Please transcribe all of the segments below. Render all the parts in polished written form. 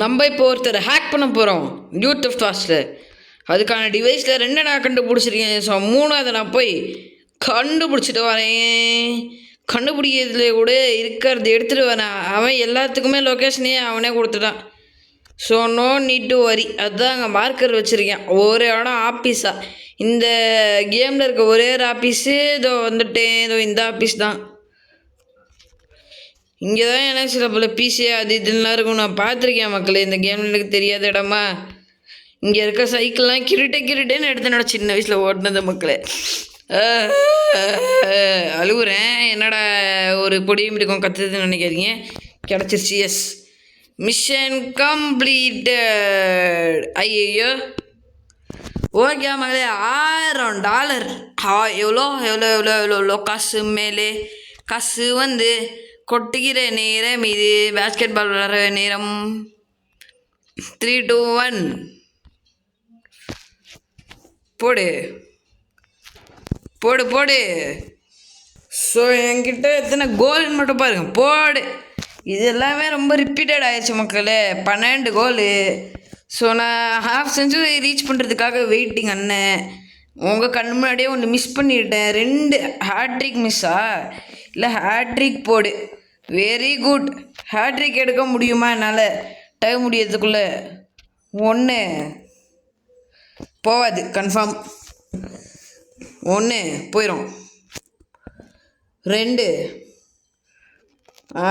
நம்ம இப்போ ஒருத்தர் ஹேக் பண்ண போகிறோம் யூடியூப் ஃபாஸ்ட்டில். அதுக்கான டிவைஸில் 2 நான் கண்டுபிடிச்சிருக்கேன். ஸோ 3வது நான் போய் கண்டுபிடிச்சிட்டு வரேன். கண்டுபிடிக்கிறதுல கூட இருக்கிறது எடுத்துகிட்டு வரேன். அவன் எல்லாத்துக்குமே லொக்கேஷனே அவனே கொடுத்துட்டான். So no need to worry. அதுதான் அங்கே மார்க்கர் வச்சுருக்கேன். ஒரு இடம் ஆஃபீஸாக இந்த கேமில் இருக்க ஒரே ஒரு ஆஃபீஸு இதோ வந்துட்டேன். இதோ இந்த ஆஃபீஸ் தான். இங்கே தான் எனக்கு சில பல பிசி அது இதுலாம் இருக்கும். நான் பார்த்துருக்கேன் மக்களே. இந்த கேமில் எனக்கு தெரியாத இடமா. இங்கே இருக்க சைக்கிள்லாம் கிரிட்டேன்னு எடுத்து என்னோட சின்ன வயசில் ஓட்டினது மக்களே. அழுகுறேன். என்னடா ஒரு பொடியும் பிடிக்கும் கற்றுதுன்னு நினைக்காதீங்க. கிடச்சிருச்சு. Yes, mission completed. ஐயோ ஓகே மகளே. $1000. எவ்வளோ எவ்வளோ எவ்வளோ எவ்வளோ எவ்வளோ காசு மேலே காசு வந்து கொட்டுகிற நேரம் இது. பேஸ்கெட் பால் விளாட்ற நேரம். 3, 2, 1 போடு போடு போடு. ஸோ என்கிட்ட எத்தனை கோல்னு மட்டும் பாருங்க. போடு. இது எல்லாமே ரொம்ப ரிப்பீட்டட் ஆயிடுச்சு மக்களே. 12 கோலு. ஸோ நான் ஹாஃப் செஞ்சுரி ரீச் பண்ணுறதுக்காக வெயிட்டிங் அண்ணன். உங்கள் கண் முன்னாடியே ஒன்று மிஸ் பண்ணிட்டேன். 2 ஹேட்ரிக் மிஸ்ஸா? இல்லை ஹேட்ரிக் போடு. Very good. ஹேட்ரிக் எடுக்க முடியுமா என்னால் டைம் முடியறதுக்குள்ளே? 1 போகாது கன்ஃபார்ம். 1 போயிடும். 2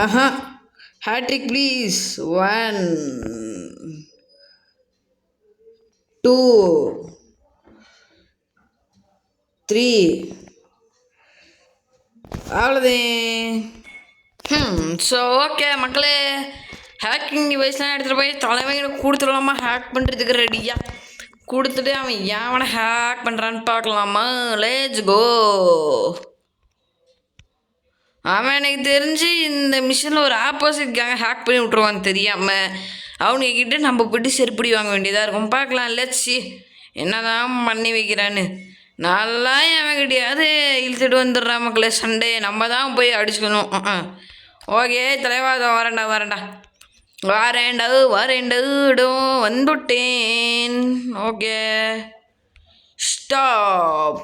ஆஹா ஹேட்ரிக் ப்ளீஸ். 1, 2, 3 அவ்வளோதான். ஸோ ஓகே மக்களே. ஹேக்கிங் டிவைஸ்லாம் எடுத்துகிட்டு போய் தலைமையில கொடுத்துடலாமா? ஹேக் பண்ணுறதுக்கு ரெடியாக கொடுத்துட்டு அவன் எவனை ஹேக் பண்ணுறான்னு பார்க்கலாமா? Let's go. அவன் எனக்கு தெரிஞ்சு இந்த மிஷினில் ஒரு ஆப்போசிட் கேங்க ஹேக் பண்ணி விட்ருவான்னு தெரியாமல். அவனுக்கிட்ட நம்ம போய்ட்டு செருப்படி வாங்க வேண்டியதாக இருக்கும். பார்க்கலாம். லெட்ஸ் என்ன தான் பண்ணி வைக்கிறான்னு. நல்லா அவன் கிடையாது இழுத்துட்டு வந்துடுறான் மக்களே. சண்டே நம்ம தான் போய் அடிச்சுக்கணும். ஓகே தலைவா. வரேன்டா வந்துட்டேன். Okay stop.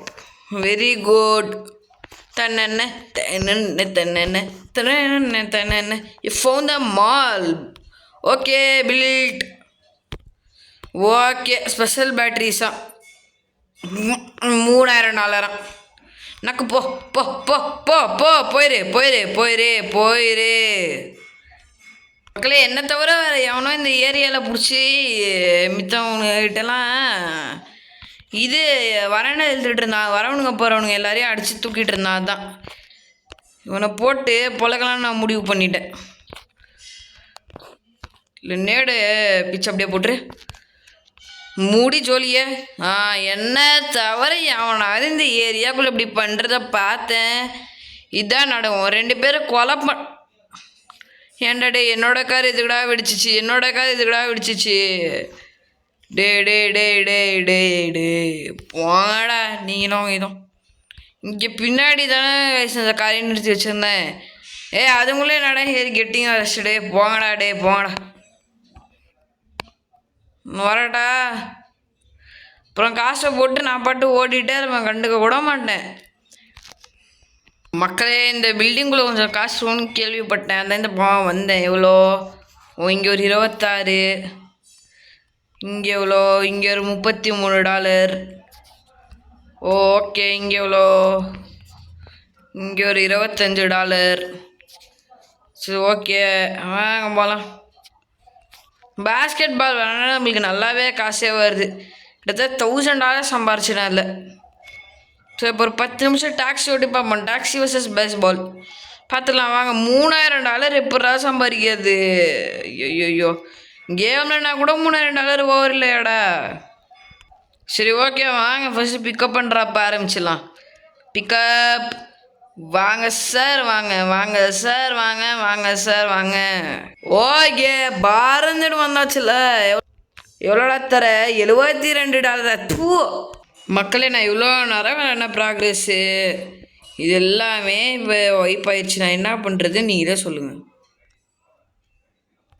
Very good. தன்னென்ன you found the mall. Okay built. Okay special பேட்டரிஸா $3000. நக்கு போ போ போ போ போ போயிரு. மக்களே என்ன தவிர வேறு எவனோ இந்த ஏரியாவில் பிடிச்சி மித்தவங்ககிட்டலாம் இது வரேன்னு எழுதிட்டு இருந்தான். வரவனுங்க போகிறவனுங்க எல்லாரையும் அடித்து தூக்கிட்டு இருந்தான். அதுதான் இவனை போட்டு பொழக்கலான்னு நான் முடிவு பண்ணிட்டேன். இல்லை நேடு பிச்சு அப்படியே போட்டுரு மூடி ஜோலியே. என்ன தவிர அவனாவது இந்த ஏரியாக்குள்ளே இப்படி பண்ணுறத பார்த்தேன். இதான் நடக்கும். 2 பேரும் கொலை ஏன்டா டே என்னோட கார் எதுக்கடா வெடிச்சிச்சு. டே போங்கடா நீங்களும் இதுவும். இங்கே பின்னாடி தானே இந்த காரையை நிறுத்தி வச்சுருந்தேன். அதுங்களே என்னடா ஹேரி கெட்டிங்க அரெஸ்டே. போங்கடா வரட்டா. அப்புறம் காசை போட்டு நான் பாட்டு ஓடிட்டே இருப்பேன். கண்டுக்க கூட மாட்டேன். மக்களே இந்த பில்டிங்குள்ளே கொஞ்சம் காசுன்னு கேள்விப்பட்டேன். அந்த இந்த வந்தேன். எவ்வளோ? இங்கே ஒரு $26. இங்கே எவ்வளோ? இங்கே ஒரு $33. ஓகே இங்கே எவ்வளோ? இங்கே ஒரு $25. சரி ஓகே வாங்க போகலாம். பேஸ்கெட் பால் விளாட்னா நம்மளுக்கு நல்லாவே காசே வருது. கிட்டத்தட்ட $1000 சம்பாரிச்சிடேன் இல்லை. ஸோ இப்போ ஒரு 10 நிமிஷம் டாக்ஸி ஓட்டி பார்ப்போம். டாக்ஸி வர்சஸ் பேஸ்பால் பார்த்துக்கலாம் வாங்க. $3000 எப்படா சம்பாதிக்கிறது? ஐயோ கேம்லனா கூட $3000 ஓவர் இல்லையாடா. சரி ஓகே வாங்க ஃபஸ்ட்டு பிக்கப் பண்ணுறப்ப ஆரம்பிச்சிடலாம். பிக்கப் வாங்க சார் வாங்க. ஓகே பாரந்துட்டு வந்தாச்சுல்ல. எவ்வளோடா தர? $72. தூ மக்களே நான் இவ்வளோ நேரம் என்ன ப்ராக்ரெஸ்ஸு இது எல்லாமே இப்போ ஒய்ப் ஆயிடுச்சு. நான் என்ன பண்ணுறது நீங்களே சொல்லுங்கள்.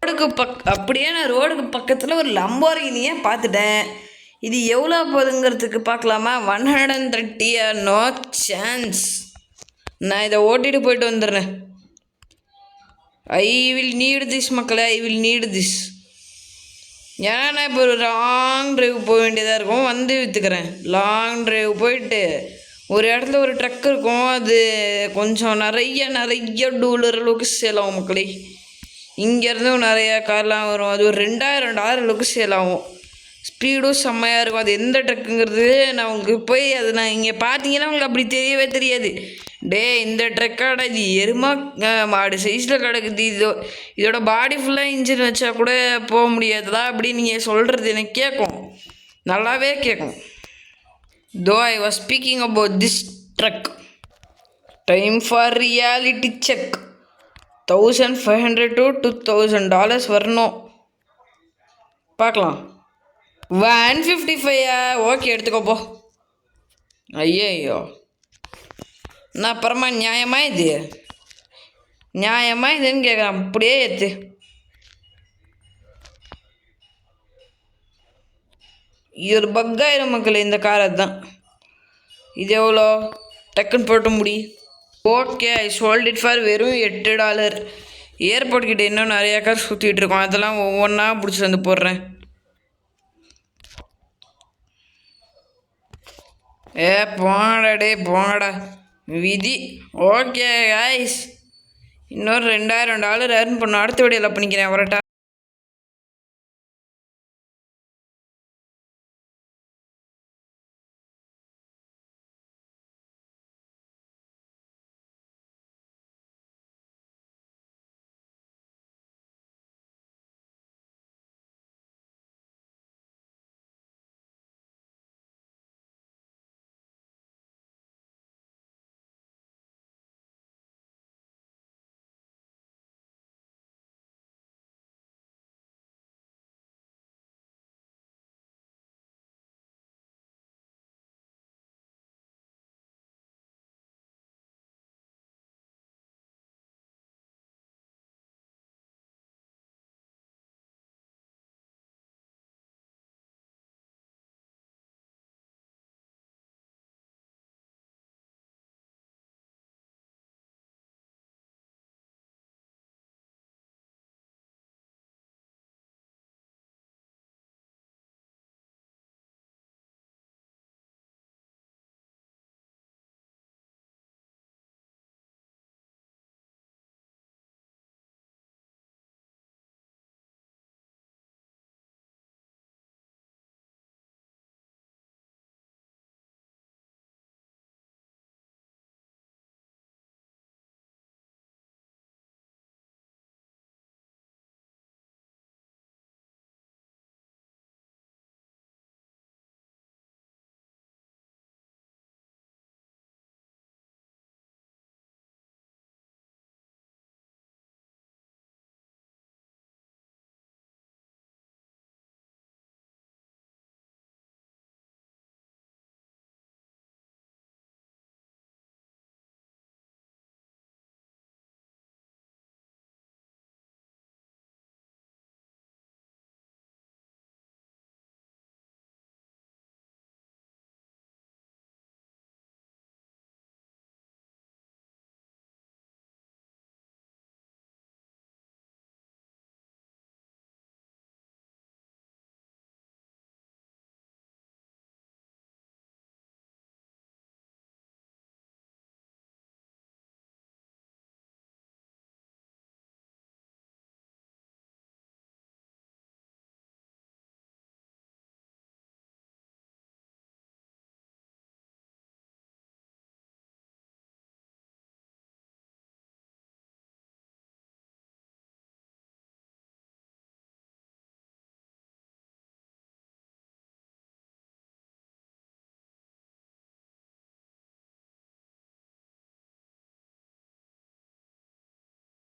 அப்படியே நான் ரோடுக்கு பக்கத்தில் ஒரு லம்போர்கினியை பார்த்துட்டேன். இது எவ்வளோ போகுதுங்கிறதுக்கு பார்க்கலாமா? 130. No chance. நான் இதை ஓட்டிகிட்டு போயிட்டு வந்துடுறேன். ஐ வில் நீட் திஸ் மக்களே, ஐ வில் நீட் திஸ். ஏன்னா நான் இப்போ ஒரு லாங் ட்ரைவ் போக வேண்டியதாக இருக்கும், வந்து விற்றுக்கிறேன். லாங் ட்ரைவ் போயிட்டு ஒரு இடத்துல ஒரு ட்ரக் இருக்கும், அது கொஞ்சம் நிறைய $2 அளவுக்கு சேல் ஆகும் மக்களே. இங்கேருந்தும் நிறையா கார்லாம் வரும், அது ஒரு $2000 அளவுக்கு சேல் ஆகும். ஸ்பீடும் செம்மையாக இருக்கும். அது எந்த ட்ரக்குங்கிறது நான் உங்களுக்கு போய் அது நான் இங்கே பார்த்தீங்கன்னா உங்களுக்கு அப்படி தெரியவே தெரியாது. இந்த ட்ரக்காடா இது எருமா மாடு சைஸில் கிடக்குது, இதோட பாடி ஃபுல்லாக இன்ஜின் வச்சா கூட போக முடியாதுதா அப்படின்னு நீங்கள் சொல்கிறது எனக்கு கேட்கும், நல்லாவே கேட்கும். I was speaking about this truck. Time for reality check. $1500 to $2000 வரணும். பார்க்கலாம். 155. ஓகே, எடுத்துக்கோப்போ. ஐயோ, நான் அப்புறமா நியாயமா இதுன்னு கேட்குறேன். அப்படியே ஏற்று. இது ஒரு பக்காயிரம் மக்கள் இந்த கார். அதுதான் இது எவ்வளோ டக்குன்னு போட்ட முடியும். Okay, I sold it for வெறும் $8. ஏர்போர்ட் கிட்டே இன்னும் நிறையா கார் சுற்றிட்டு இருக்கோம், அதெல்லாம் ஒவ்வொன்றா பிடிச்சி வந்து போடுறேன். போங்கடா விதி. ஓகே காய்ஸ், இன்னொரு $2000 ஏர்ன் பண்ண அடுத்த வீடியோவில் பண்ணிக்கிறேன். வரட்டா.